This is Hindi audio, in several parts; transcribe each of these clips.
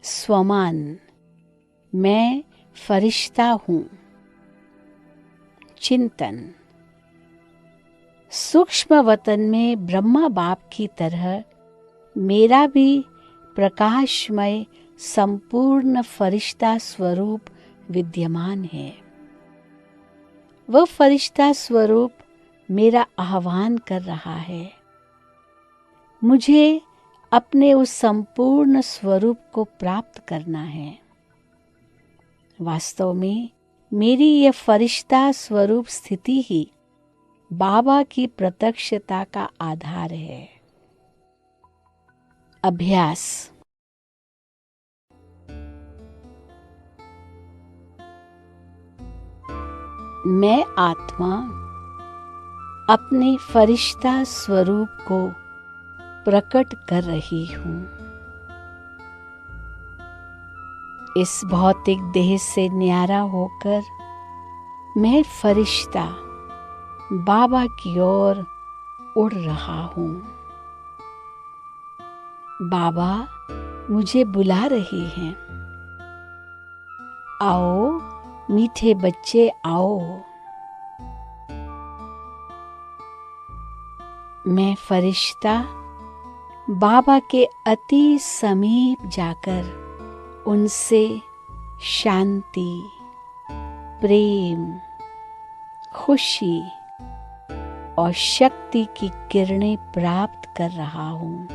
स्वमान, मैं फरिश्ता हूँ। चिंतन, सूक्ष्म वतन में ब्रह्मा बाप की तरह मेरा भी प्रकाशमय संपूर्ण फरिश्ता स्वरूप विद्यमान है। वह फरिश्ता स्वरूप मेरा आह्वान कर रहा है। मुझे अपने उस संपूर्ण स्वरूप को प्राप्त करना है। वास्तव में मेरी यह फरिश्ता स्वरूप स्थिति ही बाबा की प्रत्यक्षता का आधार है। अभ्यास। मैं आत्मा अपने फरिश्ता स्वरूप को प्रकट कर रही हूँ। इस भौतिक देह से न्यारा होकर मैं फरिश्ता बाबा की ओर उड़ रहा हूँ। बाबा मुझे बुला रहे हैं। आओ मीठे बच्चे आओ। मैं फरिश्ता बाबा के अति समीप जाकर उनसे शांति, प्रेम, खुशी और शक्ति की किरणें प्राप्त कर रहा हूँ।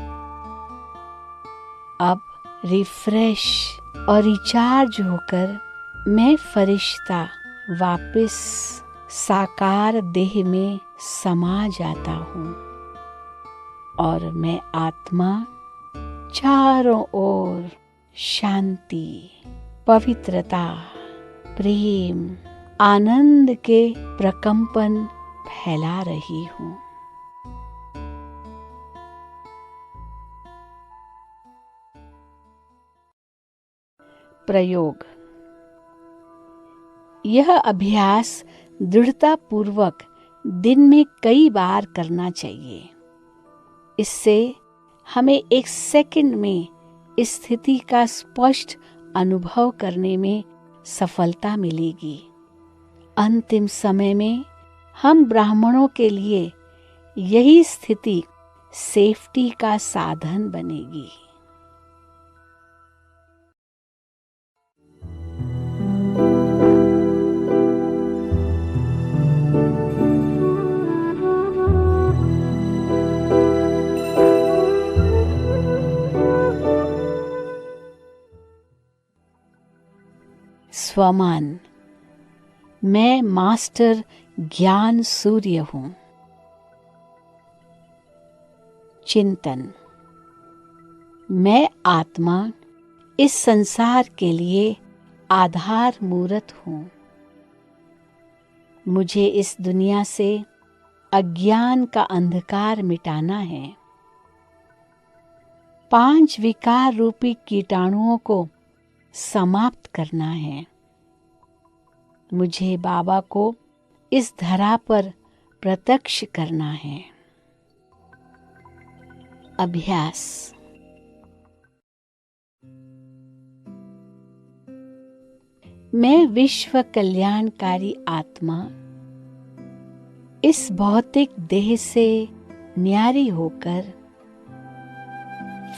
अब रिफ्रेश और रिचार्ज होकर मैं फरिश्ता वापस साकार देह में समा जाता हूँ और मैं आत्मा चारों ओर शांति, पवित्रता, प्रेम, आनंद के प्रकंपन फैला रही हूँ। प्रयोग। यह अभ्यास दृढ़तापूर्वक दिन में कई बार करना चाहिए। इससे हमें एक सेकंड में इस स्थिति का स्पष्ट अनुभव करने में सफलता मिलेगी। अंतिम समय में हम ब्राह्मणों के लिए यही स्थिति सेफ्टी का साधन बनेगी। स्वमान, मैं मास्टर ज्ञान सूर्य हूँ। चिंतन, मैं आत्मा इस संसार के लिए आधार मूर्त हूँ। मुझे इस दुनिया से अज्ञान का अंधकार मिटाना है। 5 विकार रूपी कीटाणुओं को समाप्त करना है। मुझे बाबा को इस धरा पर प्रत्यक्ष करना है। अभ्यास। मैं विश्व कल्याणकारी आत्मा इस भौतिक देह से न्यारी होकर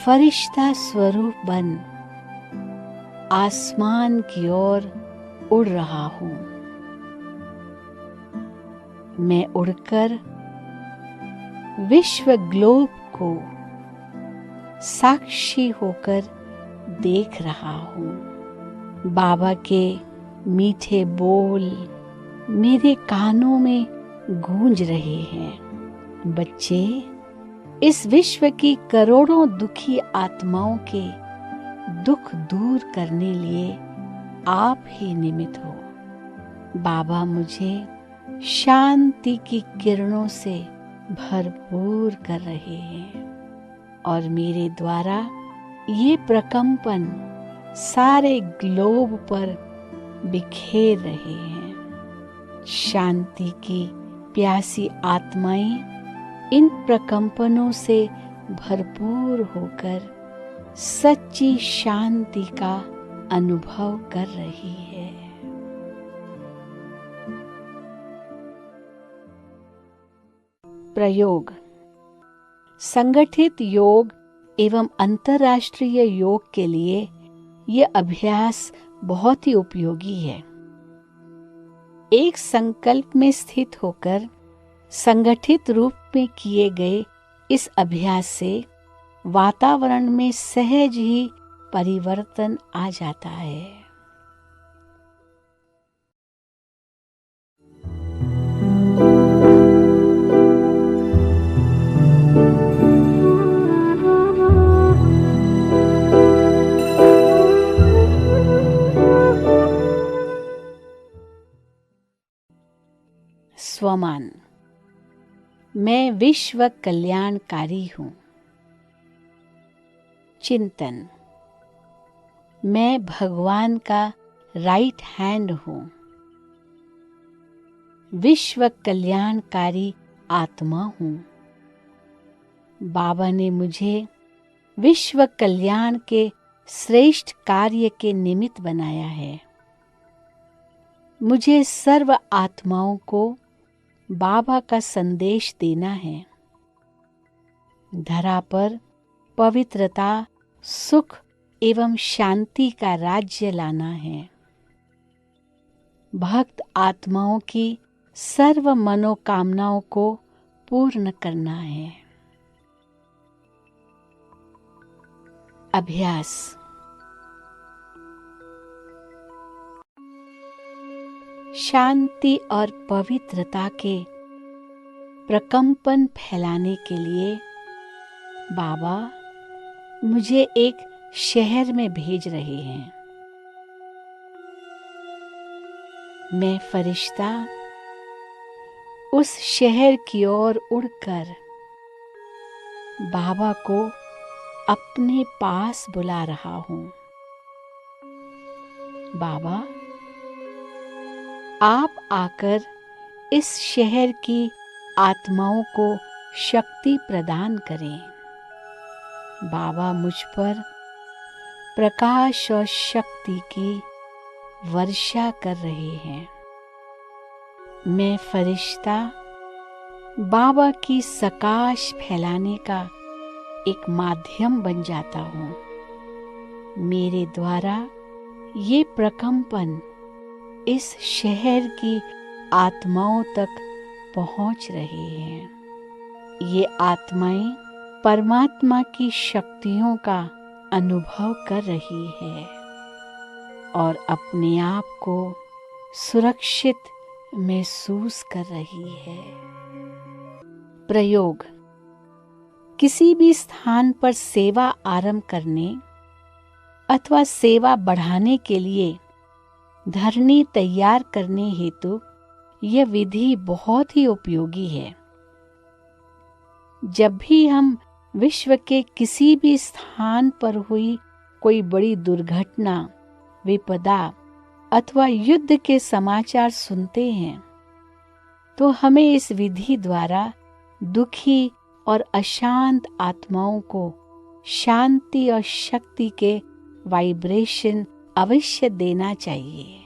फरिश्ता स्वरूप बन आसमान की ओर उड़ रहा हूँ। मैं उड़कर विश्व ग्लोब को साक्षी होकर देख रहा हूँ। बाबा के मीठे बोल मेरे कानों में गूंज रहे हैं। बच्चे, इस विश्व की करोड़ों दुखी आत्माओं के दुख दूर करने लिए आप ही निमित्त हो। बाबा मुझे शांति की किरणों से भरपूर कर रहे हैं और मेरे द्वारा ये प्रकंपन सारे ग्लोब पर बिखेर रहे हैं। शांति की प्यासी आत्माएं इन प्रकंपनों से भरपूर होकर सच्ची शांति का अनुभव कर रही है। प्रयोग। संगठित योग एवं अंतर्राष्ट्रीय योग के लिए यह अभ्यास बहुत ही उपयोगी है। एक संकल्प में स्थित होकर संगठित रूप में किए गए इस अभ्यास से वातावरण में सहज ही परिवर्तन आ जाता है। स्वमान। मैं विश्व कल्याणकारी हूँ। चिंतन। मैं भगवान का राइट हैंड हूँ। विश्व कल्याणकारी आत्मा हूँ। बाबा ने मुझे विश्व कल्याण के श्रेष्ठ कार्य के निमित्त बनाया है। मुझे सर्व आत्माओं को बाबा का संदेश देना है। धरा पर पवित्रता, सुख एवं शांति का राज्य लाना है। भक्त आत्माओं की सर्व मनोकामनाओं को पूर्ण करना है। अभ्यास। शांति और पवित्रता के प्रकंपन फैलाने के लिए बाबा मुझे एक शहर में भेज रहे हैं। मैं फरिश्ता उस शहर की ओर उड़कर बाबा को अपने पास बुला रहा हूँ। बाबा, आप आकर इस शहर की आत्माओं को शक्ति प्रदान करें। बाबा मुझ पर प्रकाश और शक्ति की वर्षा कर रहे हैं। मैं फरिश्ता बाबा की सकाश फैलाने का एक माध्यम बन जाता हूँ। मेरे द्वारा ये प्रकंपन इस शहर की आत्माओं तक पहुँच रहे हैं। ये आत्माएं परमात्मा की शक्तियों का अनुभव कर रही है और अपने आप को सुरक्षित महसूस कर रही है। प्रयोग। किसी भी स्थान पर सेवा आरंभ करने अथवा सेवा बढ़ाने के लिए धरनी तैयार करने हेतु यह विधि बहुत ही उपयोगी है। जब भी हम विश्व के किसी भी स्थान पर हुई कोई बड़ी दुर्घटना, विपदा अथवा युद्ध के समाचार सुनते हैं, तो हमें इस विधि द्वारा दुखी और अशांत आत्माओं को शांति और शक्ति के वाइब्रेशन अवश्य देना चाहिए।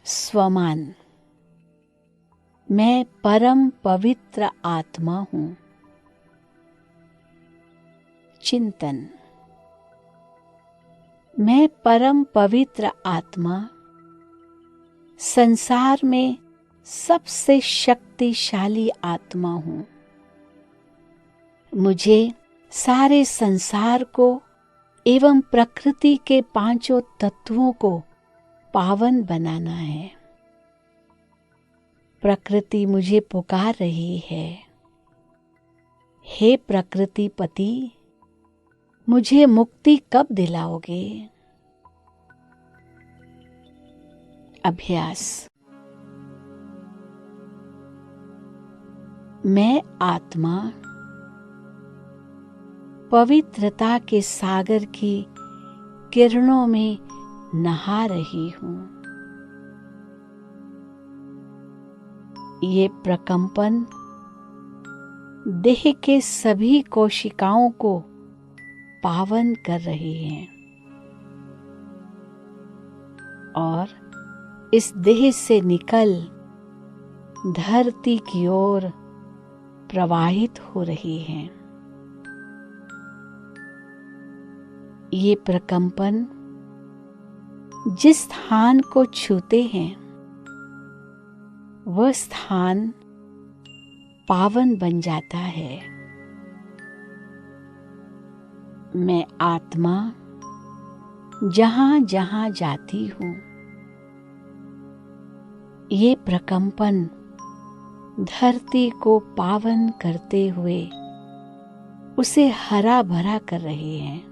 स्वमान। मैं परम पवित्र आत्मा हूँ। चिंतन। मैं परम पवित्र आत्मा संसार में सबसे शक्तिशाली आत्मा हूँ। मुझे सारे संसार को एवं प्रकृति के पांचों तत्वों को पावन बनाना है। प्रकृति मुझे पुकार रही है, हे प्रकृति पति, मुझे मुक्ति कब दिलाओगे? अभ्यास। मैं आत्मा पवित्रता के सागर की किरणों में नहा रही हूं। ये प्रकंपन देह के सभी कोशिकाओं को पावन कर रहे हैं और इस देह से निकल धरती की ओर प्रवाहित हो रही हैं। ये प्रकंपन जिस स्थान को छूते हैं वह स्थान पावन बन जाता है। मैं आत्मा जहां जहां जाती हूं, ये प्रकंपन धरती को पावन करते हुए उसे हरा भरा कर रहे हैं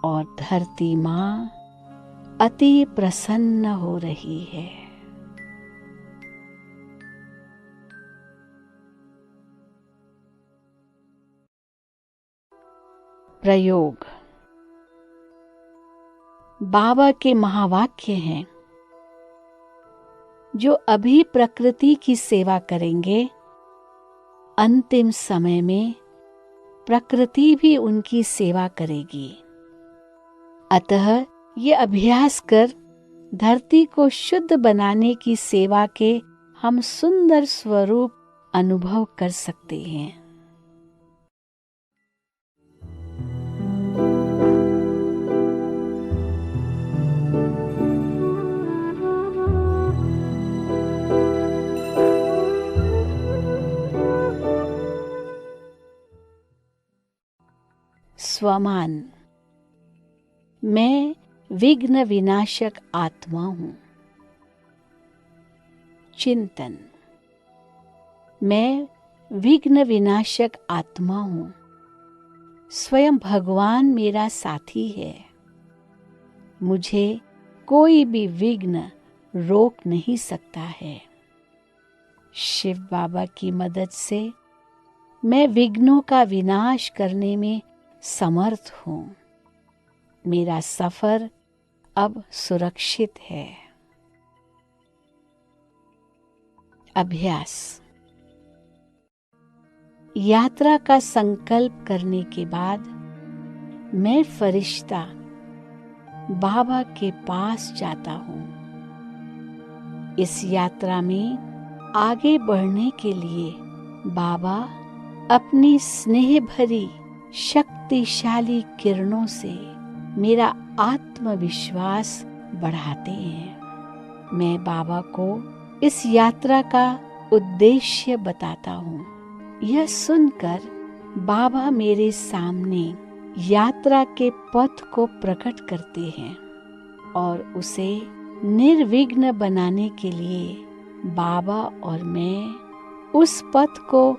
और धरती मां अति प्रसन्न हो रही है। प्रयोग। बाबा के महावाक्य हैं, जो अभी प्रकृति की सेवा करेंगे, अंतिम समय में प्रकृति भी उनकी सेवा करेगी। अतः ये अभ्यास कर धरती को शुद्ध बनाने की सेवा के हम सुंदर स्वरूप अनुभव कर सकते हैं। स्वमान। मैं विघ्न विनाशक आत्मा हूं। चिंतन। मैं विघ्न विनाशक आत्मा हूं। स्वयं भगवान मेरा साथी है। मुझे कोई भी विघ्न रोक नहीं सकता है। शिव बाबा की मदद से मैं विघ्नों का विनाश करने में समर्थ हूं। मेरा सफर अब सुरक्षित है। अभ्यास। यात्रा का संकल्प करने के बाद मैं फरिश्ता बाबा के पास जाता हूं। इस यात्रा में आगे बढ़ने के लिए बाबा अपनी स्नेह भरी शक्तिशाली किरणों से मेरा आत्मविश्वास बढ़ाते हैं। मैं बाबा को इस यात्रा का उद्देश्य बताता हूँ। यह सुनकर बाबा मेरे सामने यात्रा के पथ को प्रकट करते हैं और उसे निर्विघ्न बनाने के लिए बाबा और मैं उस पथ को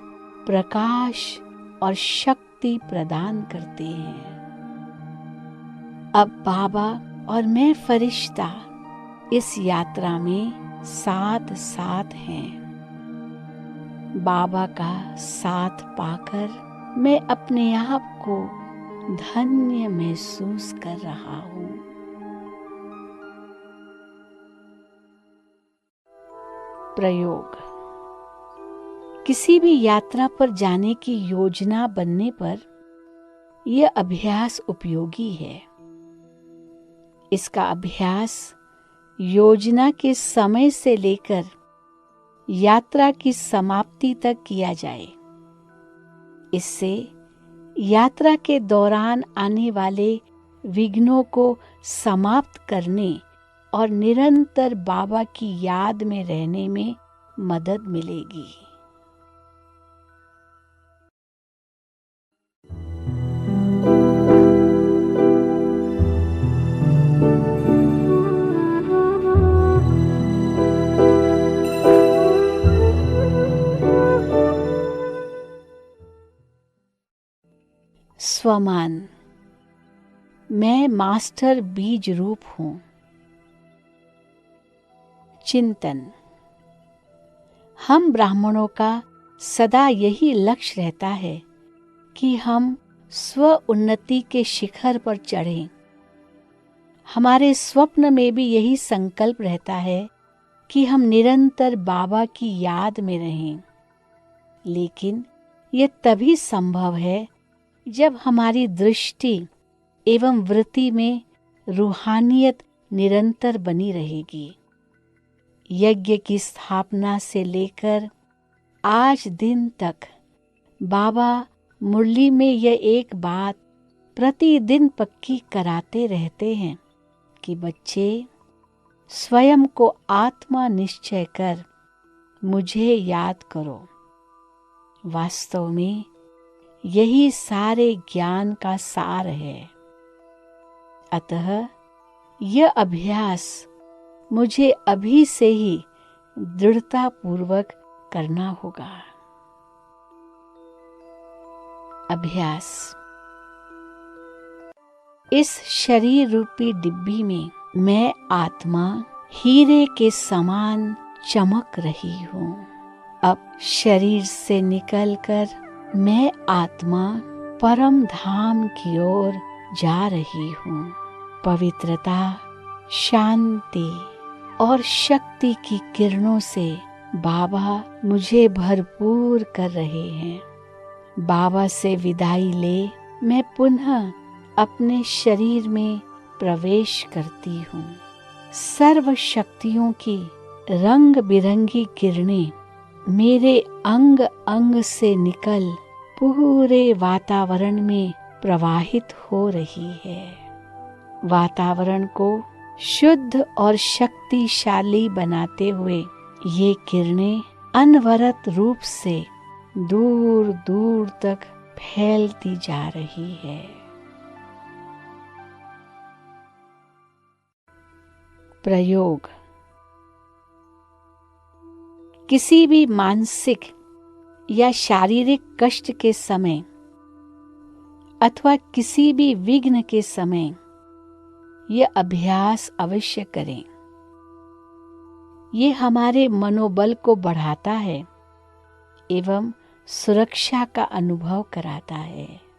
प्रकाश और शक्ति प्रदान करते हैं। अब बाबा और मैं फरिश्ता इस यात्रा में साथ साथ हैं। बाबा का साथ पाकर मैं अपने आप को धन्य महसूस कर रहा हूँ। प्रयोग। किसी भी यात्रा पर जाने की योजना बनने पर यह अभ्यास उपयोगी है। इसका अभ्यास योजना के समय से लेकर यात्रा की समाप्ति तक किया जाए। इससे यात्रा के दौरान आने वाले विघ्नों को समाप्त करने और निरंतर बाबा की याद में रहने में मदद मिलेगी। स्वमान। मैं मास्टर बीज रूप हूं। चिंतन। हम ब्राह्मणों का सदा यही लक्ष्य रहता है कि हम स्व उन्नति के शिखर पर चढ़ें। हमारे स्वप्न में भी यही संकल्प रहता है कि हम निरंतर बाबा की याद में रहें। लेकिन ये तभी संभव है जब हमारी दृष्टि एवं वृत्ति में रूहानियत निरंतर बनी रहेगी। यज्ञ की स्थापना से लेकर आज दिन तक बाबा मुरली में यह एक बात प्रतिदिन पक्की कराते रहते हैं कि बच्चे, स्वयं को आत्मा निश्चय कर मुझे याद करो। वास्तव में यही सारे ज्ञान का सार है। अतः यह अभ्यास मुझे अभी से ही दृढ़ता पूर्वक करना होगा। अभ्यास। इस शरीर रूपी डिब्बी में मैं आत्मा हीरे के समान चमक रही हूँ। अब शरीर से निकलकर मैं आत्मा परम धाम की ओर जा रही हूँ। पवित्रता, शांति और शक्ति की किरणों से बाबा मुझे भरपूर कर रहे हैं। बाबा से विदाई ले मैं पुनः अपने शरीर में प्रवेश करती हूँ। सर्व शक्तियों की रंग बिरंगी किरणें मेरे अंग अंग से निकल पूरे वातावरण में प्रवाहित हो रही है। वातावरण को शुद्ध और शक्तिशाली बनाते हुए ये किरणें अनवरत रूप से दूर दूर तक फैलती जा रही है। प्रयोग। किसी भी मानसिक या शारीरिक कष्ट के समय अथवा किसी भी विघ्न के समय यह अभ्यास अवश्य करें। ये हमारे मनोबल को बढ़ाता है एवं सुरक्षा का अनुभव कराता है।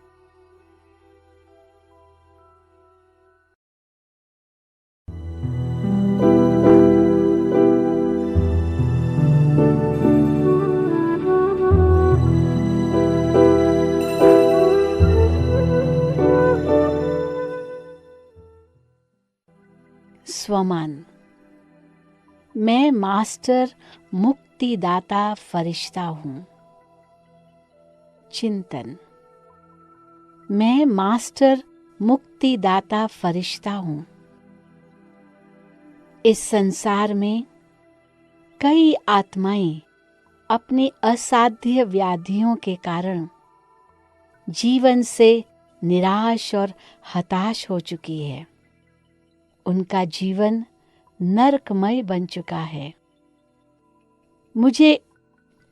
स्वमान। मैं मास्टर मुक्तिदाता फरिश्ता हूँ। चिंतन। मैं मास्टर मुक्तिदाता फरिश्ता हूँ। इस संसार में कई आत्माएं अपनी असाध्य व्याधियों के कारण जीवन से निराश और हताश हो चुकी है। उनका जीवन नरकमय बन चुका है। मुझे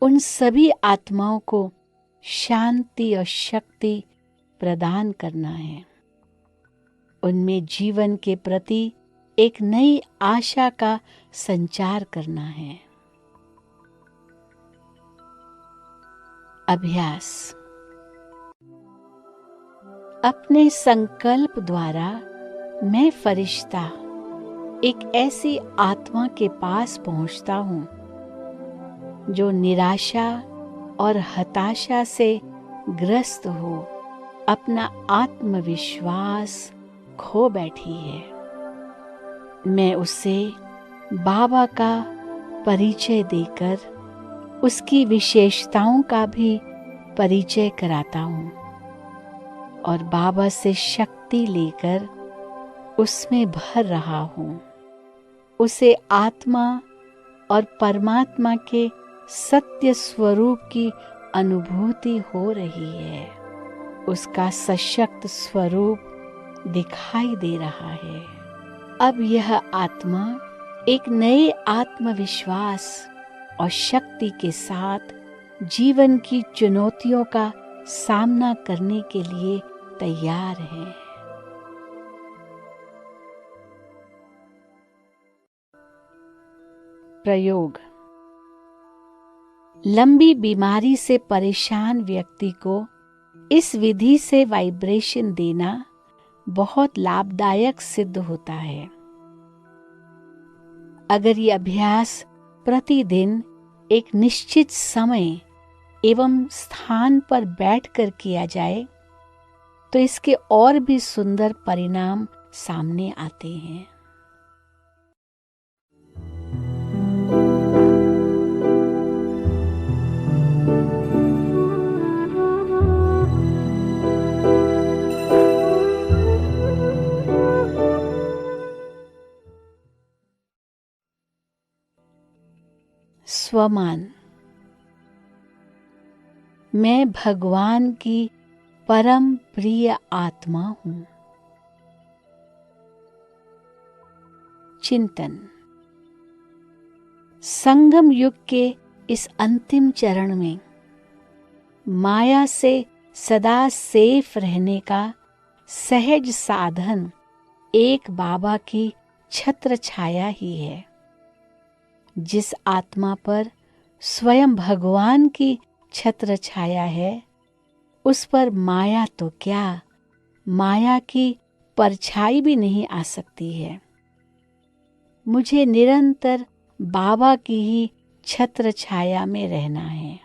उन सभी आत्माओं को शांति और शक्ति प्रदान करना है। उनमें जीवन के प्रति एक नई आशा का संचार करना है। अभ्यास। अपने संकल्प द्वारा मैं फरिश्ता एक ऐसी आत्मा के पास पहुंचता हूं जो निराशा और हताशा से ग्रस्त हो अपना आत्मविश्वास खो बैठी है। मैं उसे बाबा का परिचय देकर उसकी विशेषताओं का भी परिचय कराता हूँ और बाबा से शक्ति लेकर उसमें भर रहा हूँ। उसे आत्मा और परमात्मा के सत्य स्वरूप की अनुभूति हो रही है। उसका सशक्त स्वरूप दिखाई दे रहा है। अब यह आत्मा एक नए आत्मविश्वास और शक्ति के साथ जीवन की चुनौतियों का सामना करने के लिए तैयार है। प्रयोग। लंबी बीमारी से परेशान व्यक्ति को इस विधि से वाइब्रेशन देना बहुत लाभदायक सिद्ध होता है। अगर ये अभ्यास प्रतिदिन एक निश्चित समय एवं स्थान पर बैठकर किया जाए तो इसके और भी सुंदर परिणाम सामने आते हैं। स्वमान। मैं भगवान की परम प्रिय आत्मा हूँ। चिंतन। संगम युग के इस अंतिम चरण में माया से सदा सेफ रहने का सहज साधन एक बाबा की छत्र छाया ही है। जिस आत्मा पर स्वयं भगवान की छत्र छाया है, उस पर माया तो क्या, माया की परछाई भी नहीं आ सकती है। मुझे निरंतर बाबा की ही छत्र छाया में रहना है।